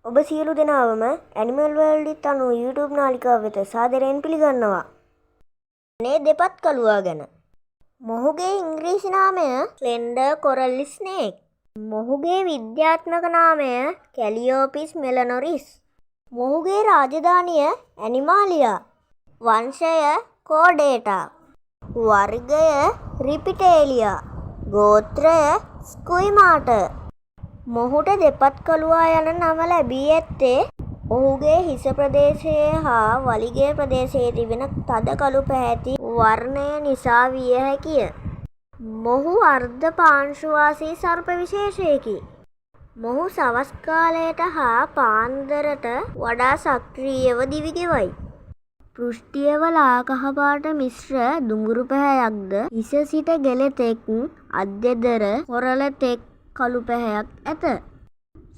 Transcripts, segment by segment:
ඔබ සියලු දෙනාවම animal world ඉත් අනුව YouTube නාලිකාව වෙත සාදරයෙන් පිළිගන්නවා. මේ දෙපත් කළුවා ගැන. මොහුගේ ඉංග්‍රීසි නාමය ස්ලෙන්ඩර් කොරල් ස්නේක්. මොහුගේ විද්‍යාත්මක නාමය කැලියෝපිස් මෙලනොරිස්. මොහුගේ රාජධානිය ඇනිමාලියා. වංශය කෝඩේටා. වර්ගය රිපිටේලියා. ගෝත්‍රය ස්කුයිමාට. මොහුට දෙපත් කළුවා යන නම ලැබී ඇත්තේ ඔහුගේ හිස ප්‍රදේශයේ හා වලිගය ප්‍රදේශයේ තිබෙන තද කළු පැහැති වර්ණය නිසා විය හැකිය. මොහු අර්ධ පාංශුවාසී සර්ප විශේෂයකි. මොහු සවස් කාලයට හා පාන්දරට වඩා සක්‍රීයව දිවි ගෙවයි. පෘෂ්ඨිය වලා කහපාට මිශ්‍ර දුඹුරු පැහැයක්ද හිස සිට ගෙල තෙක් අත් දෙදර කොරළ තෙක් කළු පැහැයක් ඇත.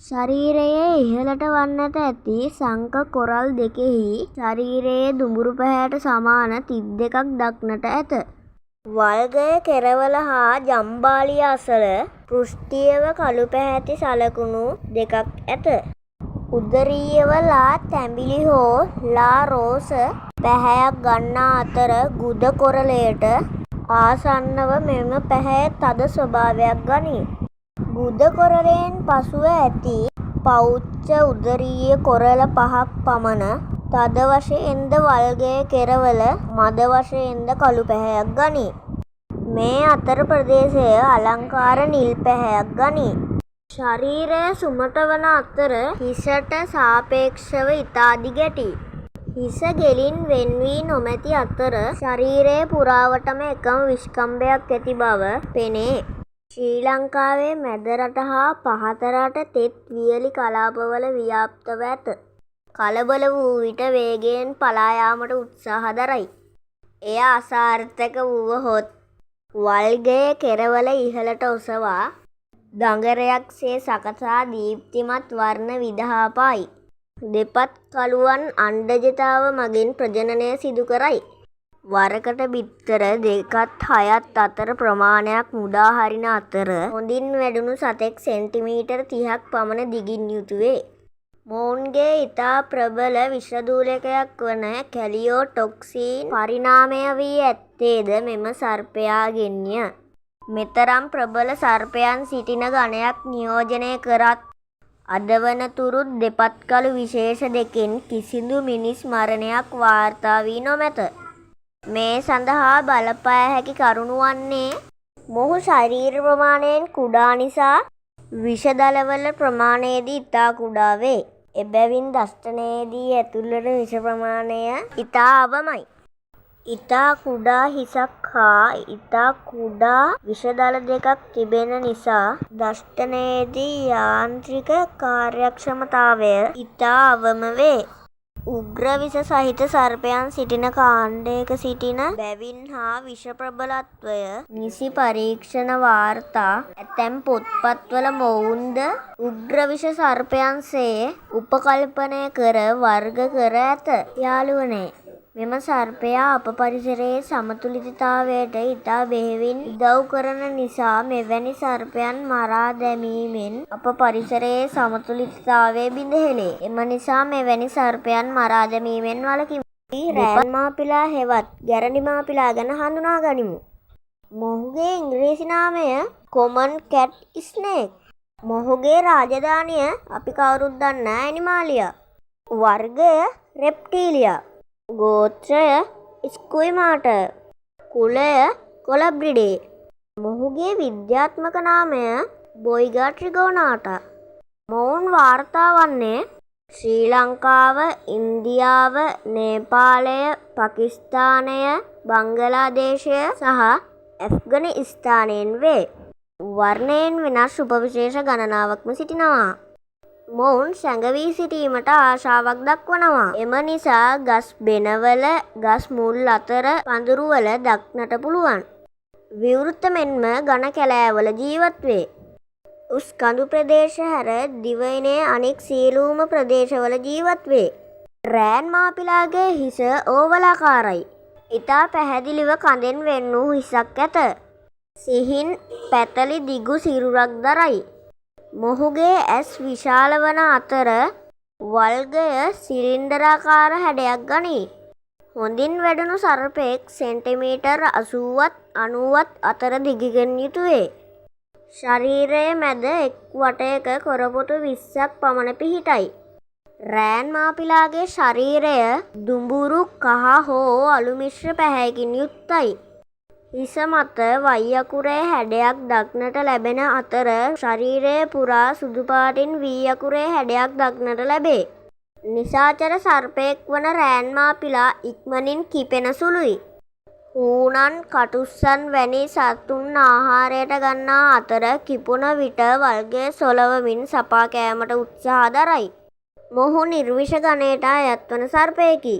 ශරීරයේ ඉහළට වන්නට ඇති සංක කොරල් දෙකෙහි ශරීරයේ දුඹුරු පැහැයට සමාන තිත් දෙකක් දක්නට ඇත. වල්ගය කෙරවල හා ජම්බාලිය අසල පෘෂ්ඨීයව කළු පැහැති සලකුණු දෙකක් ඇත. උදරීයව ලා තැඹිලි හෝ ලා රෝස පැහැයක් ගන්නා අතර ගුද කොරලයට ආසන්නව මෙම පැහැය තද ස්වභාවයක් ගනී. ගුද කොරලයෙන් පසුව ඇති පෞච්ච උදරීය කොරල 5ක් පමණ තද වශයෙන්ද වල්ගය කෙරවල මද වශයෙන්ද කළු පැහැයක් ගනී. මේ අතර ප්‍රදේශය අලංකාර නිල් පැහැයක් ගනී. ශරීරය සුමට වන අතර හිසට සාපේක්ෂව ඉතා දිගැටි. හිස ගෙලින් වෙන් වී නොමැති අතර ශරීරය පුරාවටම එකම විෂ්කම්භයක් ඇති බව පෙනේ. ශ්‍රී ලංකාවේ මැද රට හා පහත රට තෙත් වියලි කලාපවල ව්‍යාප්තව ඇත. කලබල වූ විට වේගයෙන් පලා යාමට උත්සාහ දරයි. එය අසාර්ථක වුවහොත් වල්ගය කෙරවල ඉහළට ඔසවා දඟරයක් සේ සකසා දීප්තිමත් වර්ණ විදහා පායි. දෙපත් කළුවන් අණ්ඩජතාව මගින් ප්‍රජනනය සිදු කරයි. වරකට බිත්තර 2-6 අතර ප්‍රමාණයක් මුදා හරින අතර හොඳින් වැඩුණු සතෙක් සෙන්ටිමීටර් 30ක් පමණ දිගින් යුතු වේ. මොවුන්ගේ ඉතා ප්‍රබල විෂදූලකයක් වන කැලියෝටොක්සින් පරිණාමය වී ඇත්තේද මෙම සර්පයාගෙන්ය. මෙතරම් ප්‍රබල සර්පයන් සිටින ගණයක් නියෝජනය කරත් අද වනතුරුත් දෙපත් කළු විශේෂ දෙකෙන් කිසිදු මිනිස් මරණයක් වාර්තා වී නොමැත. මේ සඳහා බලපෑ හැකි කරුණු වන්නේ මොහු ශරීර ප්‍රමාණයෙන් කුඩා නිසා විෂදලවල ප්‍රමාණයේදී ඉතා කුඩා වේ. එබැවින් දෂ්ටනයේදී ඇතුළට විෂ ප්‍රමාණය ඉතා අවමයි. ඉතා කුඩා හිසක් හා ඉතා කුඩා විෂදල දෙකක් තිබෙන නිසා දෂ්ටනයේදී යාන්ත්‍රික කාර්යක්ෂමතාවය ඉතා අවම වේ. උග්‍ර විෂ සහිත සර්පයන් සිටින කාණ්ඩයක සිටින බැවින් හා විෂ ප්‍රබලත්වය නිසි පරීක්ෂණ වාර්තා ඇතැම් පොත්පත්වල මොවුන්ද උග්‍ර විෂ සර්පයන් සේ උපකල්පනය කර වර්ග කර ඇත. යාළුවනේ, මෙම සර්පයා අප පරිසරයේ සමතුලිතතාවයට ඉතා බෙහෙවින් උදව් කරන නිසා මෙවැනි සර්පයන් මරා දැමීමෙන් අප පරිසරයේ සමතුලිතතාවය බිඳහෙළේ. එම නිසා මෙවැනි සර්පයන් මරා දැමීමෙන් වළකිමු. රෑන් මාපිලා හෙවත් ගැරඬි මාපිලා ගැන හඳුනා ගනිමු. මොහුගේ ඉංග්‍රීසි නාමය කොමන් කැට් ස්නේක්. මොහුගේ රාජධානිය අපි කවුරුත් දන්නා ඇනිමාලියා. වර්ගය රෙප්ටීලියා. ගෝත්‍රය ස්කුයිමාට. කුලය කොලබ්‍රිඩේ. මොහුගේ විද්‍යාත්මක නාමය බොයිගා ට්‍රිගෝනාටා. මොවුන් වාර්තා වන්නේ ශ්‍රී ලංකාව, ඉන්දියාව, නේපාලය, පාකිස්තානය, බංගලාදේශය සහ ඇෆ්ගනිස්තානයෙන් වේ. වර්ණයෙන් වෙනස් උපවිශේෂ ගණනාවක්ම සිටිනවා. මොවුන් සැඟවී සිටීමට ආශාවක් දක්වනවා. එම නිසා ගස් බෙනවල, ගස් මුල් අතර පඳුරුවල දක්නට පුළුවන්. විවෘත මෙන්ම ඝන කැලෑවල ජීවත් වේ. උස් කඳු ප්‍රදේශ හැර දිවයිනේ අනෙක් සියලුම ප්‍රදේශවල ජීවත් වේ. රෑන් මාපිලාගේ හිස ඕවලාකාරයි. ඉතා පැහැදිලිව කඳෙන් වෙන් වූ හිසක් ඇත. සිහින් පැතලි දිගු සිරුරක් දරයි. මොහුගේ ඇස් විශාල වන අතර වල්ගය සිලින්ඩරාකාර හැඩයක් ගනී. හොඳින් වැඩුණු සර්පයෙක් සෙන්ටිමීටර් 80ත් 90ත් අතර දිගකින් යුතුවේ. ශරීරයේ මැද එක් වටයක කොරපොතු 20ක් පමණ පිහිටයි. රෑන් මාපිලාගේ ශරීරය දුඹුරු කහ හෝ අලු මිශ්‍ර පැහැයකින් යුක්තයි. හිස මත වයි අකුරේ හැඩයක් දක්නට ලැබෙන අතර ශරීරය පුරා සුදු පාටින් වී අකුරේ හැඩයක් දක්නට ලැබේ. නිශාචර සර්පයෙක් වන රෑන් මාපිලා ඉක්මනින් කිපෙන සුළුයි. හූනන් කටුස්සන් වැනි සතුන් ආහාරයට ගන්නා අතර කිපුණ විට වල්ගය සොලවමින් සපා කෑමට උත්සාහ දරයි. මොහු නිර්විෂ ගණයට අයත් වන සර්පයෙකි.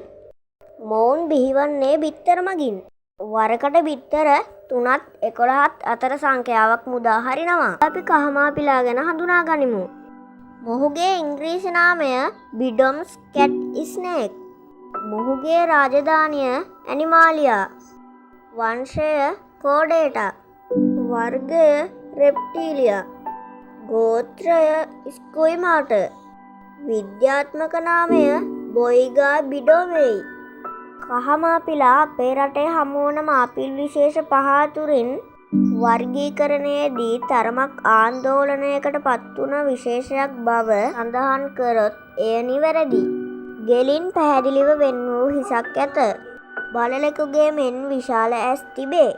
මොවුන් බිහිවන්නේ බිත්තර මගින්. වරකට බිත්තර 3ත් 11ත් අතර සංඛ්‍යාවක් මුදා හරිනවා. අපි කහමාපිලා ගැන හඳුනා ගනිමු. මොහුගේ ඉංග්‍රීසි නාමය බිඩොම්ස් කැට් ස්නේක්. මොහුගේ රාජධානිය ඇනිමාලියා. වංශය කෝඩේටා. වර්ගය රෙප්ටීලියා. ගෝත්‍රය ස්කුයිමාට. විද්‍යාත්මක නාමය බොයිගා බිඩොමෙයි. කහමාපිලා අපේ රටේ හමුවන මාපිල් විශේෂ 5 අතුරින් වර්ගීකරණයේදී තරමක් ආందోලනයකට පත්වුණ විශේෂයක් බව සඳහන් කරොත් එය නිවැරදි. ගෙලින් පැහැදිලිව වෙන් වූ හිසක් ඇත. බලලෙකුගේ මෙන් විශාල ඇස් තිබේ.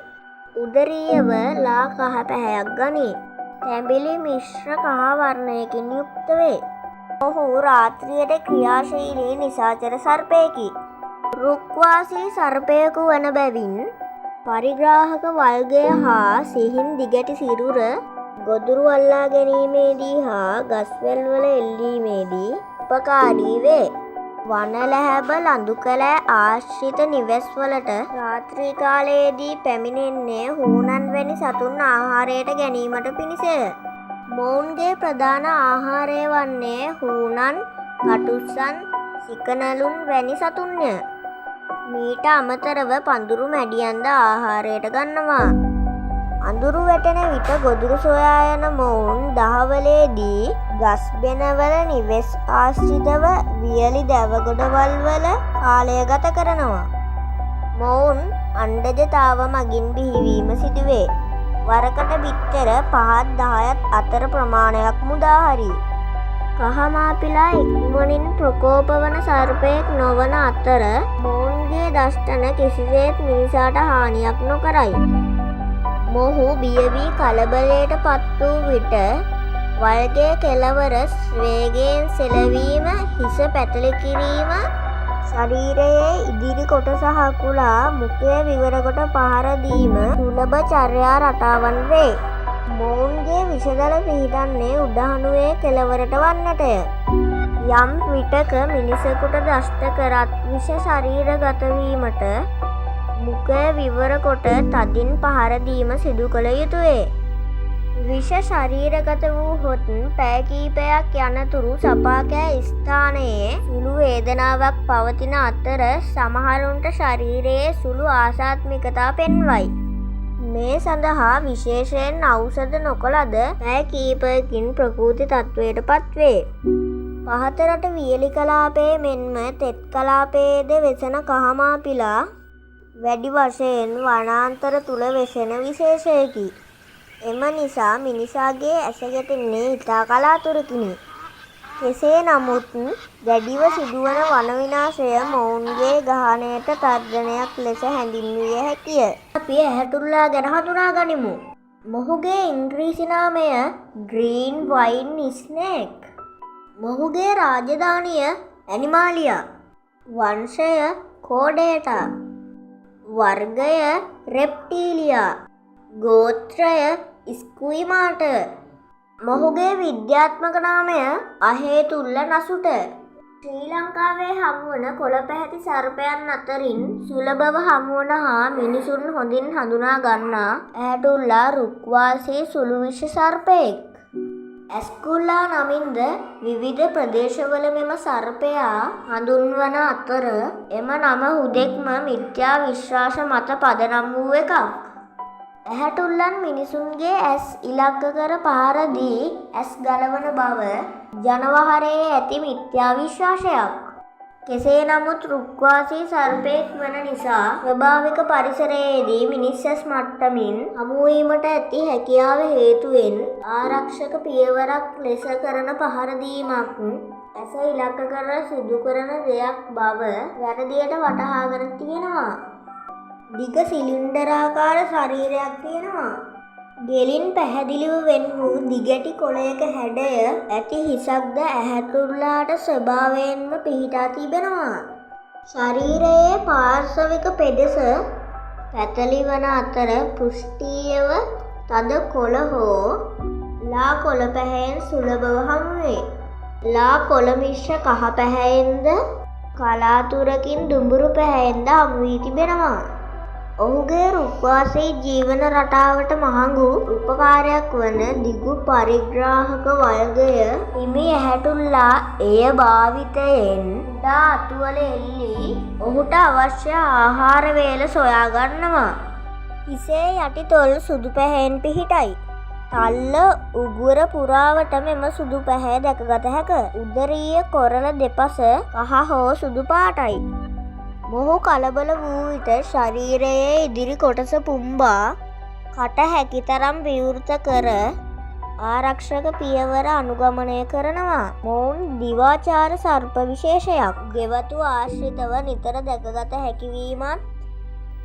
උදරීයව ලා කහ පැහැයක් ගනී. තැඹිලි මිශ්‍ර කහ වර්ණයකින් යුක්ත වේ. ඔහු රාත්‍රියට ක්‍රියාශීලී නිශාචර සර්පයෙකි. රුක්වාසී සර්පයෙකු වන බැවින් පරිග්‍රාහක වල්ගය හා සිහින් දිගැටි සිරුර ගොදුරු අල්ලා ගැනීමේදී හා ගස්වැල් වල එල්ලීමේදී උපකාරී වේ. වනලැහැබ ලඳුකැලෑ ආශ්‍රිත නිවෙස්වලට රාත්‍රී කාලයේදී පැමිණෙන්නේ හූනන් වැනි සතුන් ආහාරයට ගැනීමට පිණිසය. මොවුන්ගේ ප්‍රධාන ආහාරය වන්නේ හූනන්, කටුස්සන්, සිකනැලුන් වැනි සතුන්ය. මීට අමතරව පඳුරු මැඩියන්ද ආහාරයට ගන්නවා. අඳුරු වැටෙන විට ගොදුරු සොයා යන මොවුන් දහවලේදී ගස් බෙනවල නිවෙස් ආශ්‍රිතව වියලි දැවගොඩවල් වල කාලය ගත කරනවා. මොවුන් අණ්ඩජතාව මගින් බිහිවීම සිදුවේ. වරකට බිත්තර 5ත් 10ත් අතර ප්‍රමාණයක් මුදා හරි. කහමාපිලා ඉක්මනින් ප්‍රකෝප වන සර්පයෙක් නොවන අතර මොවුන්ගේ දෂ්ටන කිසිසේත් මිනිසාට හානියක් නොකරයි. මොහු බිය වී කලබලයට පත් වූ විට වල්ගේ කෙළවර වේගයෙන් සෙලවීම, හිස පැතලි කිරීම, ශරීරයේ ඉදිරි කොටස හකුලා මුඛය විවර කොට පහර දීම සුලභ චර්යා රටාවන් වේ. මොවුන්ගේ විෂදල පිහිටන්නේ උඩහනුවේ කෙළවරට වන්නටය. යම් විටක මිනිසෙකුට දෂ්ට කරත් විෂ ශරීරගත වීමට මුඛය විවර කොට තදින් පහර දීම සිදු කළ යුතුය. විෂ ශරීරගත වූහොත් පැය කීපයක් යනතුරු සපා කෑ ස්ථානයේ සුළු වේදනාවක් පවතින අතර සමහරුන්ට ශරීරයේ සුළු ආසාත්මිකතා පෙන්වයි. මේ සඳහා විශේෂයෙන් ඖෂධ නොකළද පැය කීපයකින් ප්‍රකෘති තත්ත්වයට පත්වේ. පහතරට වියලි කලාපයේ මෙන්ම තෙත් කලාපයේද වෙසෙන කහමාපිලා වැඩි වශයෙන් වනාන්තර තුල වෙසෙන විශේෂයකි. එම නිසා මිනිසාගේ ඇස ගැටෙන්නේ ඉතා කලාතුරකිනි. කෙසේ නමුත් දැඩිව සිදුවන වන විනාශය මොවුන්ගේ ගහණයට තර්ජනයක් ලෙස හැඳින්විය හැකිය. අපි ඇහැටුල්ලා ගැන හඳුනා ගනිමු. මොහුගේ ඉංග්‍රීසි නාමය ග්‍රීන් වයින් ස්නේක්. මොහුගේ රාජධානිය ඇනිමාලියා. වංශය කෝඩේටා. වර්ගය රෙප්ටීලියා. ගෝත්‍රය ස්කුයිමාට. මොහුගේ විද්‍යාත්මක නාමය අහේතුල්ල නසුට. ශ්‍රී ලංකාවේ හමුවන කොළ පැහැති සර්පයන් අතරින් සුලභව හමුවන හා මිනිසුන් හොඳින් හඳුනා ගන්නා ඇහැටුල්ලා රුක්වාසී සුළු විෂ සර්පයෙක්. ඇස්කුල්ලා නමින්ද විවිධ ප්‍රදේශවල මෙම සර්පයා හඳුන්වන අතර එම නම හුදෙක්ම මිත්‍යා විශ්වාස මත පදනම් වූ එකක්. ඇහැටුල්ලන් මිනිසුන්ගේ ඇස් ඉලක්ක කර පහර දී ඇස් ගලවන බව ජනවහරේ ඇති මිත්‍යා විශ්වාසයක්. කෙසේ නමුත් රුක්වාසී සර්පයෙක් වන නිසා ස්වභාවික පරිසරයේදී මිනිස් ඇස් මට්ටමින් හමුවීමට ඇති හැකියාව හේතුවෙන් ආරක්ෂක පියවරක් ලෙස කරන පහර දීමක් ඇස ඉලක්ක කර සිදු කරන දෙයක් බව වැරදියට වටහාගෙන තියෙනවා. දිග සිලින්ඩරාකාර ශරීරයක් තියෙනවා. ගෙලින් පැහැදිලිව වෙන් වූ දිගැටි කොළයක හැඩය ඇති හිසක්ද ඇහැතුල්ලාට ස්වභාවයෙන්ම පිහිටා තිබෙනවා. ශරීරයේ පාර්ශවික පෙදෙස පැතලි වන අතර පෘෂ්ඨීයව තද කොළ හෝ ලා කොළ පැහැයෙන් සුලභව හමුවේ. ලා කොළ මිශ්‍ර කහ පැහැයෙන්ද කලාතුරකින් දුඹුරු පැහැයෙන්ද හමු වී තිබෙනවා. ඔහුගේ රුක්වාසී ජීවන රටාවට මහඟු උපකාරයක් වන දිගු පරිග්‍රාහක වල්ගය හිමි ඇහැටුල්ලා එය භාවිතයෙන් කුඩා අතුවල එල්ලී ඔහුට අවශ්‍ය ආහාර වේල සොයා ගන්නවා. හිසේ යටි තොල් සුදු පැහැයෙන් පිහිටයි. තල්ල උගුර පුරාවට මෙම සුදු පැහැ දැකගත හැක. උදරීය කොරළ දෙපස කහ හෝ සුදු පාටයි. මොහු කලබල වූ විට ශරීරයේ ඉදිරි කොටස පුම්බා කට හැකිතරම් විවෘත කර ආරක්ෂක පියවර අනුගමනය කරනවා. මොවුන් දිවාචාර සර්ප විශේෂයක්. ගෙවතු ආශ්‍රිතව නිතර දැකගත හැකිවීමත්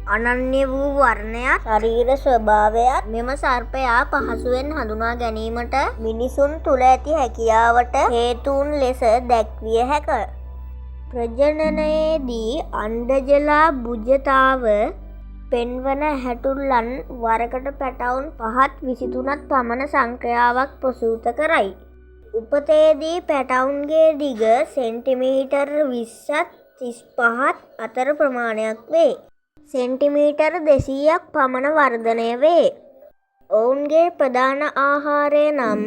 අනන්‍ය වූ වර්ණයත් ශරීර ස්වභාවයත් මෙම සර්පයා පහසුවෙන් හඳුනා ගැනීමට මිනිසුන් තුළ ඇති හැකියාවට හේතුන් ලෙස දැක්විය හැක. ප්‍රජනනයේදී අණ්ඩජලා බුජතාව පෙන්වන ඇහැටුල්ලන් වරකට පැටවුන් 5-23ක් පමණ සංඛ්‍යාවක් ප්‍රසූත කරයි. උපතේදී පැටවුන්ගේ දිග සෙන්ටිමීටර් 20-35 අතර ප්‍රමාණයක් වේ. සෙන්ටිමීටර් 200ක් පමණ වර්ධනය වේ. ඔවුන්ගේ ප්‍රධාන ආහාරය නම්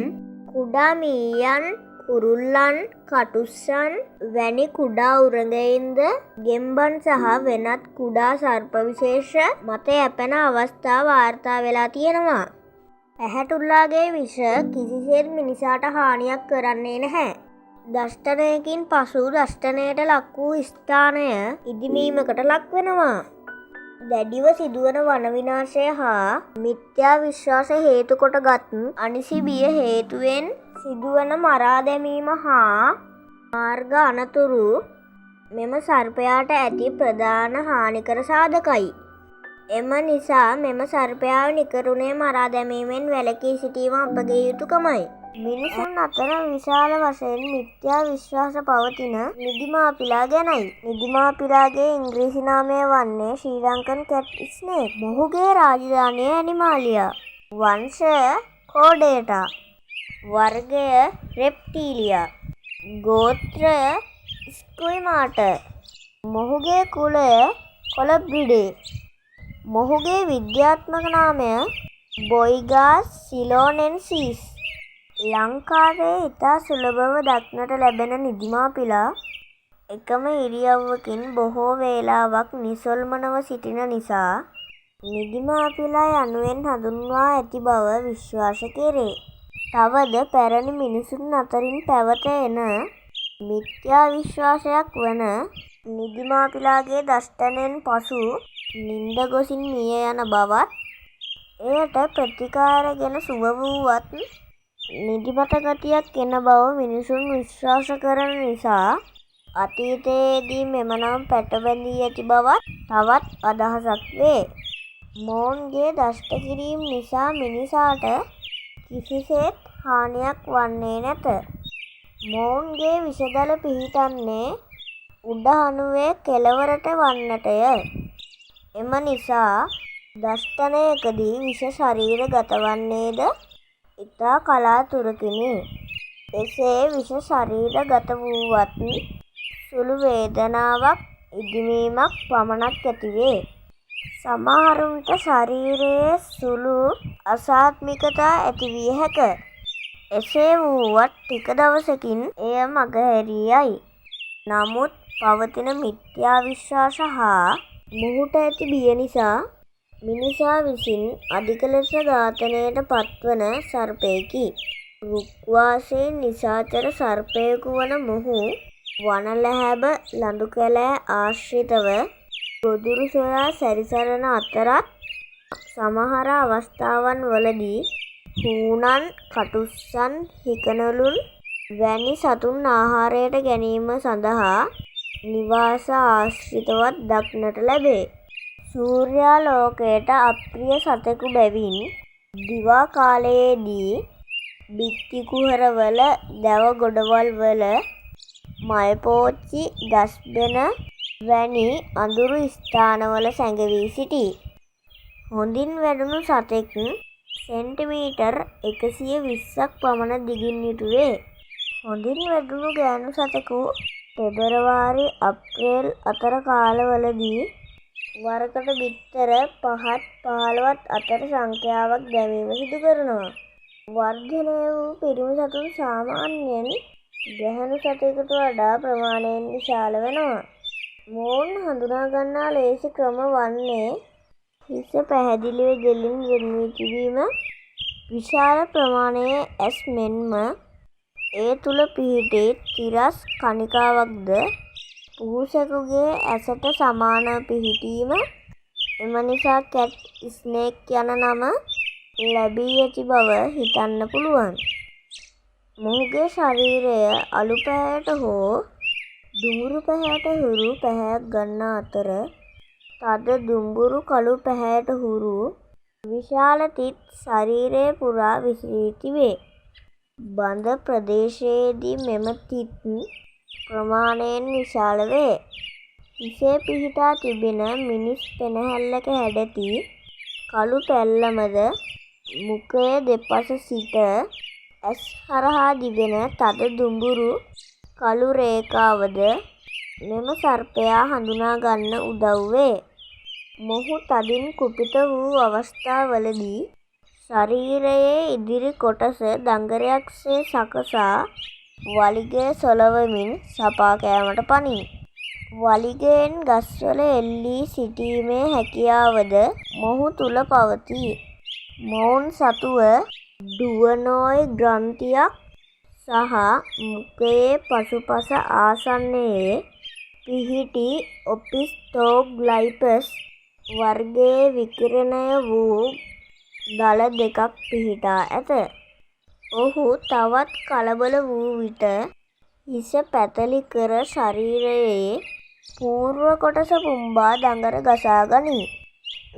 කුඩා මීයන්, කුරුල්ලන්, කටුස්සන් වැනි කුඩා උරගයින්ද ගෙම්බන් සහ වෙනත් කුඩා සර්ප විශේෂ මත යැපෙන අවස්ථා වාර්තා වෙලා තියෙනවා. ඇහැටුල්ලාගේ විෂ කිසිසේත් මිනිසාට හානියක් කරන්නේ නැහැ. දෂ්ටනයකින් පසු දෂ්ටනයට ලක් වූ ස්ථානය ඉදිමීමකට ලක් වෙනවා. දැඩිව සිදුවන වන විනාශය හා මිත්‍යා විශ්වාස හේතු කොටගත් අනිසි බිය හේතුවෙන් සිදුවන මරා දැමීම හා මාර්ග අනතුරු මෙම සර්පයාට ඇති ප්‍රධාන හානිකර සාධකයි. එම නිසා මෙම සර්පයාව නිකරුණේ මරා දැමීමෙන් වැළකී සිටීම අපගේ යුතුකමයි. මිනිසුන් අතර විශාල වශයෙන් මිත්‍යා විශ්වාස පවතින නිදිමාපිලා ගැනයි. නිදිමාපිලාගේ ඉංග්‍රීසි නාමය වන්නේ ශ්‍රී ලංකන් කැට් ස්නේක්. මොහුගේ රාජධානිය ඇනිමාලියා. වංශය කෝඩේටා. වර්ගය රෙප්ටීලියා. ගෝත්‍රය ස්කුයිමාට. මොහුගේ කුලය කොලබ්‍රිඩේ. මොහුගේ විද්‍යාත්මක නාමය බොයිගාස් සිලෝනෙන්සිස්. ලංකාවේ ඉතා සුලභව දක්නට ලැබෙන නිදිමාපිලා එකම ඉරියව්වකින් බොහෝ වේලාවක් නිසොල්මනව සිටින නිසා නිදිමාපිලා යනුවෙන් හඳුන්වා ඇති බව විශ්වාස කෙරේ. තවද පැරණි මිනිසුන් අතරින් පැවත එන මිත්‍යා විශ්වාසයක් වන නිදිමාපිලාගේ දෂ්ටනයෙන් පසු නින්ද ගොසින් මිය යන බවත් එයට ප්‍රතිකාරගෙන සුව වූවත් නිදිමත ගතියක් එන බව මිනිසුන් විශ්වාස කරන නිසා අතීතයේදී මෙම නම් පැටබැඳී ඇති බවත් තවත් අදහසක් වේ. මොවුන්ගේ දෂ්ට කිරීම නිසා මිනිසාට කිසිසේත් හානියක් වන්නේ නැත. මොවුන්ගේ විෂදල පිහිටන්නේ උඩ හනුවේ කෙළවරට වන්නටය. එම නිසා දෂ්ටනයකදී විෂ ශරීරගත වන්නේද ඉතා කලාතුරකිනි. එසේ විෂ ශරීරගත වූවත් සුළු වේදනාවක් ඉදිමීමක් පමණක් ඇතිවේ. සමහරුන්ට ශරීරයේ සුළු අසාත්මිකතා ඇතිවිය හැක. එසේ වුවත් ටික දවසකින් එය මගහැරී යයි. නමුත් පවතින මිත්‍යා විශ්වාස හා මොහුට ඇති බිය නිසා මිනිසා විසින් අධික ලෙස ඝාතනයට පත්වන සර්පයෙකි. රුක්වාසී නිශාචර සර්පයෙකු වන මොහු වනලැහැබ ලඳුකැලෑ ආශ්‍රිතව ගොදුරු සොයා සැරිසරන අතරත් සමහර අවස්ථාවන් වලදී හූනන්, කටුස්සන්, හිකනළුන් වැනි සතුන් ආහාරයට ගැනීම සඳහා නිවාස ආශ්‍රිතවත් දක්නට ලැබේ. සූර්යාලෝකයට අප්‍රිය සතෙකු බැවින් දිවා කාලයේදී බිත්ති කුහරවල, දැව ගොඩවල්වල, මල්පෝච්චි, ගස්බෙන වැනි අඳුරු ස්ථානවල සැඟවී සිටී. හොඳින් වැඩුණු සතෙක් සෙන්ටිමීටර් 120ක් පමණ දිගින් යුතු වේ. හොඳින් වැඩුණු ගෑනු සතෙකු පෙබරවාරි අප්‍රේල් අතර කාලවලදී වරකට බිත්තර 5-15 අතර සංඛ්‍යාවක් දැමීම සිදු කරනවා. වර්ධනය වූ පිරිමි සතුන් සාමාන්‍යයෙන් ගැහැණු සතෙකුට වඩා ප්‍රමාණයෙන් විශාල වෙනවා. මොවුන් හඳුනා ගන්නා ලේසි ක්‍රම වන්නේ හිස පැහැදිලිව ගෙලින් වෙන් වී තිබීම, විශාල ප්‍රමාණයේ ඇස් මෙන්ම ඒ තුල පිහිටි තිරස් කණිකාවක්ද පුහුසෙකුගේ ඇසට සමානව පිහිටීම. එම නිසා කැට් ස්නේක් යන නම ලැබී ඇති බව හිතන්න පුළුවන්. මොහුගේ ශරීරය අලු පැහැයට හෝ දුඹුරු පැහැයට හුරු පැහැයක් ගන්නා අතර තද දුඹුරු කළු පැහැයට හුරු විශාල තිත් ශරීරය පුරා විසිරී තිබේ. බඳ ප්‍රදේශයේදී මෙම තිත් ප්‍රමාණයෙන් විශාල වේ. හිසේ පිහිටා තිබෙන මිනිස් පෙනහැල්ලක හැඩැති කළු පැල්ලමද මුඛය දෙපස සිට ඇස් හරහා දිවෙන තද දුඹුරු කළු රේඛාවද මෙම සර්පයා හඳුනා ගන්න උදව් වේ. මොහු තදින් කුපිත වූ අවස්ථාවලදී ශරීරයේ ඉදිරි කොටස දඟරයක්සේ සකසා වලිගය සොලවමින් සපා කෑමට පනී. වලිගයෙන් ගස්වල එල්ලී සිටීමේ හැකියාවද මොහු තුල පවතී. මොවුන් සතුව ඩුවනෝයි ග්‍රන්ථියක් සහ මුඛයේ පසුපස ආසන්නයේ පිහිටි ඔපිස්ටෝග්ලයිපස් වර්ගයේ විකිරණය වූ දල දෙකක් පිහිටා ඇත. ඔහු තවත් කලබල වූ විට හිස පැතලි කර ශරීරයේ පූර්ව කොටස පුම්බා දඟර ගසා ගනී.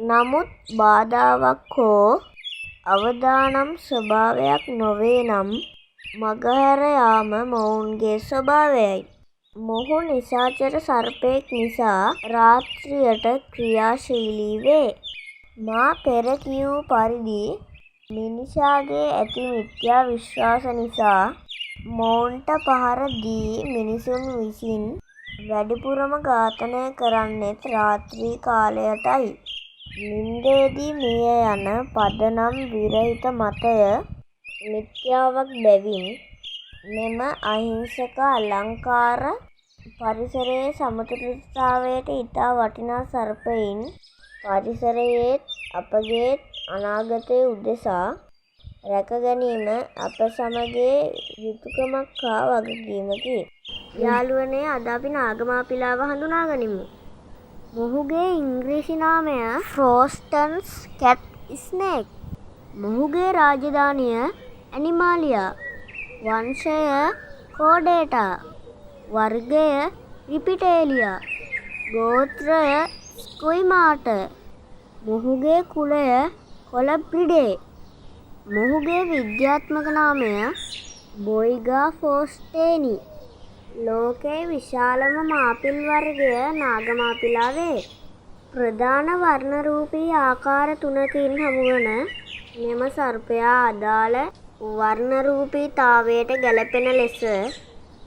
නමුත් බාධාවක් හෝ අවදානම් ස්වභාවයක් නොවේ නම් මගහැර යාම මොවුන්ගේ ස්වභාවයයි. මොහු නිශාචර සර්පයෙක් නිසා රාත්‍රියට ක්‍රියාශීලී වේ. මා පෙර කියූ පරිදි මිනිසාගේ ඇති මිත්‍යා විශ්වාස නිසා මොවුන්ට පහර දී මිනිසුන් විසින් වැඩිපුරම ඝාතනය කරන්නෙත් රාත්‍රී කාලයටයි. නින්දේදී මිය යන පදනම් විරහිත මතය මිත්‍යාවක් බැවින් මෙම අහිංසක අලංකාර පරිසරයේ සමතුලිතතාවයට ඉතා වටිනා සර්පයින් පරිසරයේත් අපගේ අනාගතය උදෙසා රැක ගැනීම අප සමගේ යුතුකමක් හා වගකීමකි. යාළුවනේ, අද අපි නාගමාපිලාව හඳුනා ගනිමු. මොහුගේ ඉංග්‍රීසි නාමය ෆ්‍රෝස්ටන්ස් කැට් ස්නේක්. මොහුගේ රාජධානිය ඇනිමාලියා. වංශය කෝඩේටා. වර්ගය රිපිටේලියා. ගෝත්‍රය ස්කුයිමාට. මොහුගේ කුලය කොලබ්‍රිඩේ. මොහුගේ විද්‍යාත්මක නාමය බොයිගා ෆෝස්ටේනි. ලෝකයේ විශාලම මාපිල් වර්ගය නාගමාපිලා වේ. ප්‍රධාන වර්ණරූපී ආකාර තුනකින් හමුවන මෙම සර්පයා අදාළ වර්ණරූපීතාවයට ගැලපෙන ලෙස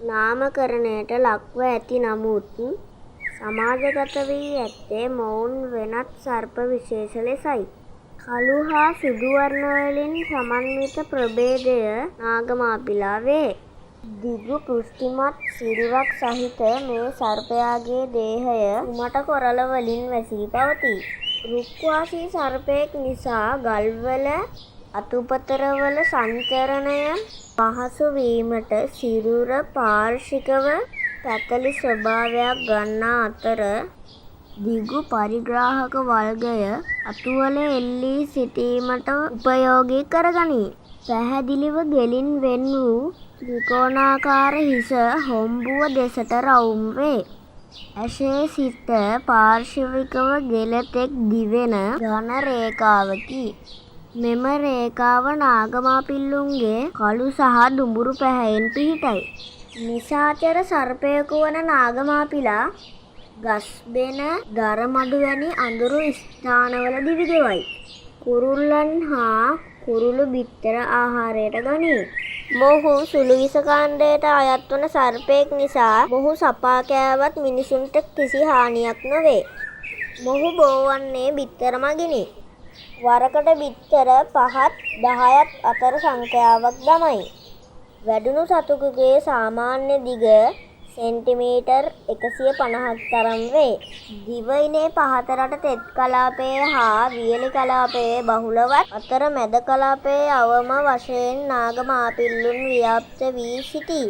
නාමකරණයට ලක්ව ඇති. නමුත් සමාජගත වී ඇත්තේ මොවුන් වෙනත් සර්ප විශේෂ ලෙසයි. කළු හා සුදු වර්ණවලින් සමන්විත ප්‍රභේදය නාගමාපිලා වේ. දිගු පෘෂ්ටිමත් සිරුරක් සහිත මේ සර්පයාගේ දේහය උමට කොරළ වලින් වැසී පවතී. රුක්වාසී සර්පයෙක් නිසා ගල්වල අතුපතරවල සංචරණය පහසු වීමට සිරුර පාර්ශ්විකව පැතලි ස්වභාවයක් ගන්නා අතර දිගු පරිග්‍රාහක වල්ගය අතුවල එල්ලී සිටීමට උපයෝගී කරගනී. පැහැදිලිව ගෙලින් වෙන් වූ ත්‍රිකෝණාකාර හිස හොම්බුව දෙසට රවුම් වේ. ඇසේ සිට පාර්ශ්විකව ගෙලතෙක් දිවෙන ඝන රේඛාවකි. මෙම රේඛාව නාගමාපිල්ලුන්ගේ කළු සහ දුඹුරු පැහැයෙන් පිහිටයි. නිශාචර සර්පයෙකු වන නාගමාපිලා ගස්බෙන දරමඩු වැනි අඳුරු ස්ථානවල දිවිගෙවයි. කුරුල්ලන් හා කුරුළු බිත්තර ආහාරයට ගනී. මොහු සුළු විෂ කණ්ඩයට අයත් වන සර්පයෙක් නිසා මොහු සපා කෑවත් මිනිසුන්ට කිසි හානියක් නොවේ. මොහු බෝවන්නේ බිත්තර මගිනි. වරකට බිත්තර 5-10 අතර සංඛ්‍යාවක් දමයි. වැඩුණු සතුකුගේ සාමාන්‍ය දිග සෙන්ටිමීටර් 150ක් තරම් වේ. දිවයිනේ පහත රට තෙත් කලාපයේ හා වියලි කලාපයේ බහුලවත් අතර මැද කලාපයේ අවම වශයෙන් නාග මාපිල්ලුන් ව්‍යාප්ත වී සිටී.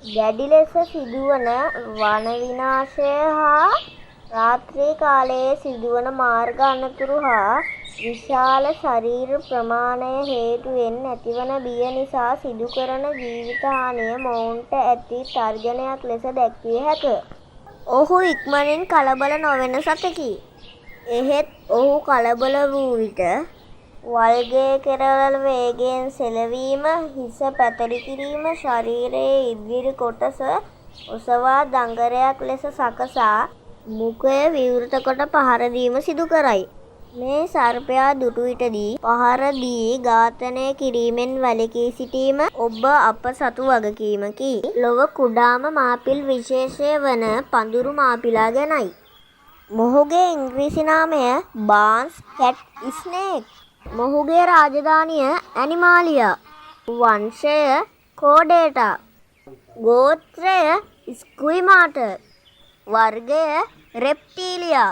දැඩි ලෙස සිදුවන වන විනාශය හා රාත්‍රී කාලයේ සිදුවන මාර්ග අනතුරු හා විශාල ශරීර ප්‍රමාණය හේතුවෙන් ඇතිවන බිය නිසා සිදු කරන ජීවිත හානිය මොවුන්ට ඇති තර්ජනයක් ලෙස දැක්විය හැක. ඔහු ඉක්මනින් කලබල නොවන සතෙකි. එහෙත් ඔහු කලබල වූ විට වල්ගේ කෙරවල වේගයෙන් සෙලවීම, හිස පැතලි කිරීම, ශරීරයේ ඉදිරි කොටස ඔසවා දඟරයක් ලෙස සකසා මුඛය විවෘත කොට පහර දීම සිදු කරයි. මේ සර්පයා දුටු විටදී පහර දී ඝාතනය කිරීමෙන් වැළකී සිටීම ඔබ අප සතු වගකීමකි. ලොව කුඩාම මාපිල් විශේෂය වන පඳුරු මාපිලා ගැනයි. මොහුගේ ඉංග්‍රීසි නාමය බාන්ස් කැට් ස්නේක්. මොහුගේ රාජධානිය ඇනිමාලියා. වංශය කෝඩේටා. ගෝත්‍රය ස්කුයිමාටර්. වර්ගය රෙප්ටීලියා.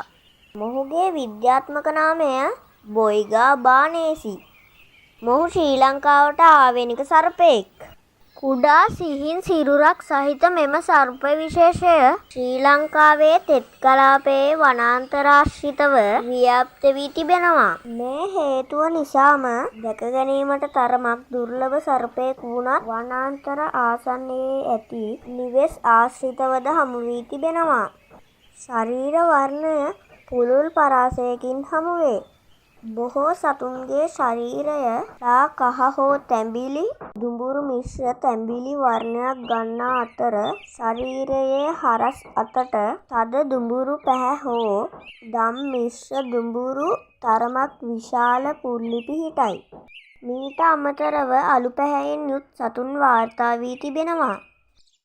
මොහුගේ විද්‍යාත්මක නාමය බොයිගා බානේසි. මොහු ශ්‍රී ලංකාවට ආවෙනික සර්පයෙක්. කුඩා සිහින් සිරුරක් සහිත මෙම සර්ප විශේෂය ශ්‍රී ලංකාවේ තෙත් කලාපයේ වනාන්තරාශ්‍රිතව ව්‍යාප්ත වී තිබෙනවා. මේ හේතුව නිසාම දැක ගැනීමට තරමක් දුර්ලභ සර්පයෙක් වුණත් වනාන්තර ආසන්නයේ ඇති නිවෙස් ආශ්‍රිතවද හමු වී තිබෙනවා. ශරීර වර්ණය පුළුල් පරාසයකින් හමුවේ. බොහෝ සතුන්ගේ ශරීරය ලා කහ හෝ තැඹිලි දුඹුරු මිශ්‍ර තැඹිලි වර්ණයක් ගන්නා අතර ශරීරයේ හරස් අතට තද දුඹුරු පැහැ හෝ දම් මිශ්‍ර දුඹුරු තරමක් විශාල පුල්ලි පිහිටයි. මීට අමතරව අලු පැහැයෙන් යුත් සතුන් වාර්තා වී තිබෙනවා.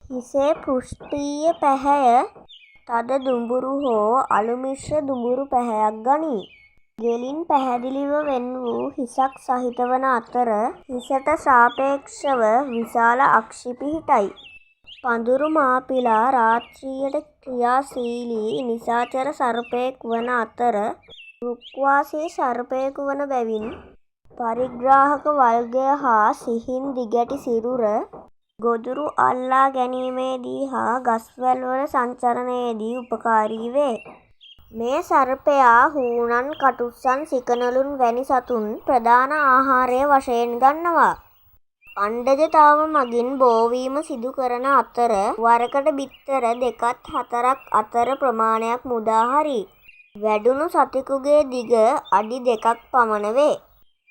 හිසේ පෘෂ්ඨීය පැහැය තද දුඹුරු හෝ අලු මිශ්‍ර දුඹුරු පැහැයක් ගනී. ගෙලින් පැහැදිලිව වෙන් වූ හිසක් සහිත වන අතර හිසට සාපේක්ෂව විශාල අක්ෂි පිහිටයි. පඳුරු මාපිලා රාත්‍රියට ක්‍රියාශීලී නිශාචර සර්පයෙක් වන අතර රුක්වාසී සර්පයෙකු වන බැවින් පරිග්‍රාහක වල්ගය හා සිහින් දිගැටි සිරුර ගොදුරු අල්ලා ගැනීමේදී හා ගස්වැල්වල සංචරණයේදී උපකාරී වේ. මේ සර්පයා හූනන්, කටුස්සන්, සිකනලුන් වැනි සතුන් ප්‍රධාන ආහාරය වශයෙන් ගන්නවා. අණ්ඩජතාව මගින් බෝවීම සිදු කරන අතර වරකට බිත්තර 2-4 අතර ප්‍රමාණයක් මුදා හරියි. වැඩුණු සතෙකුගේ දිග අඩි 2ක් පමණ වේ.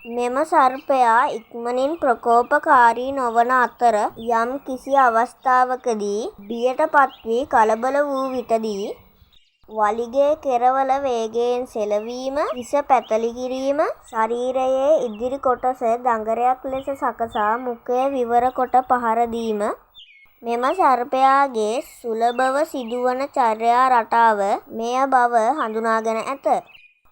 මෙම සර්පයා ඉක්මනින් ප්‍රකෝපකාරී නොවන අතර යම් කිසි අවස්ථාවකදී බියට පත්වී කලබල වූ විටදී වලිගේ කෙරවල වේගයෙන් සෙලවීම, හිස පැතලි කිරීම, ශරීරයේ ඉදිරි කොටස දඟරයක් ලෙස සකසා මුඛය විවර කොට පහර දීම මෙම සර්පයාගේ සුලභව සිදුවන චර්යා රටාව මෙය බව හඳුනාගෙන ඇත.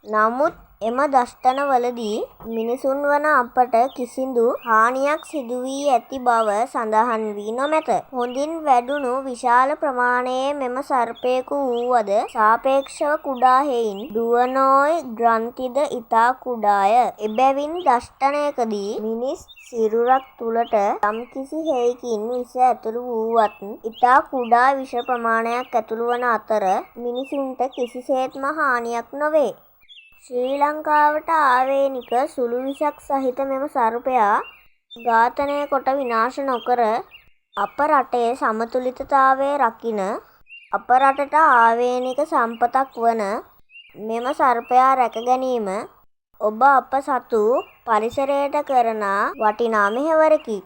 නමුත් එම දෂ්ටනවලදී මිනිසුන් වන අපට කිසිදු හානියක් සිදු වී ඇති බව සඳහන් වී නොමැත. හොඳින් වැඩුණු විශාල ප්‍රමාණයේ මෙම සර්පයෙකු වූවද සාපේක්ෂව කුඩා හෙයින් ඩුවනෝයි ග්‍රන්ථිද ඉතා කුඩාය. එබැවින් දෂ්ටනයකදී මිනිස් සිරුරක් තුළට යම්කිසි හෙයකින් විෂ ඇතුළු වූවත් ඉතා කුඩා විෂ ප්‍රමාණයක් ඇතුළු වන අතර මිනිසුන්ට කිසිසේත්ම හානියක් නොවේ. ශ්‍රී ලංකාවට ආවේනික සුළු විෂක් සහිත මෙම සර්පයා ඝාතනය කොට විනාශ නොකර අප රටේ සමතුලිතතාවය රකින අප රටට ආවේනික සම්පතක් වන මෙම සර්පයා රැක ගැනීම ඔබ අප සතු පරිසරයට කරන වටිනා මෙහෙවරකි.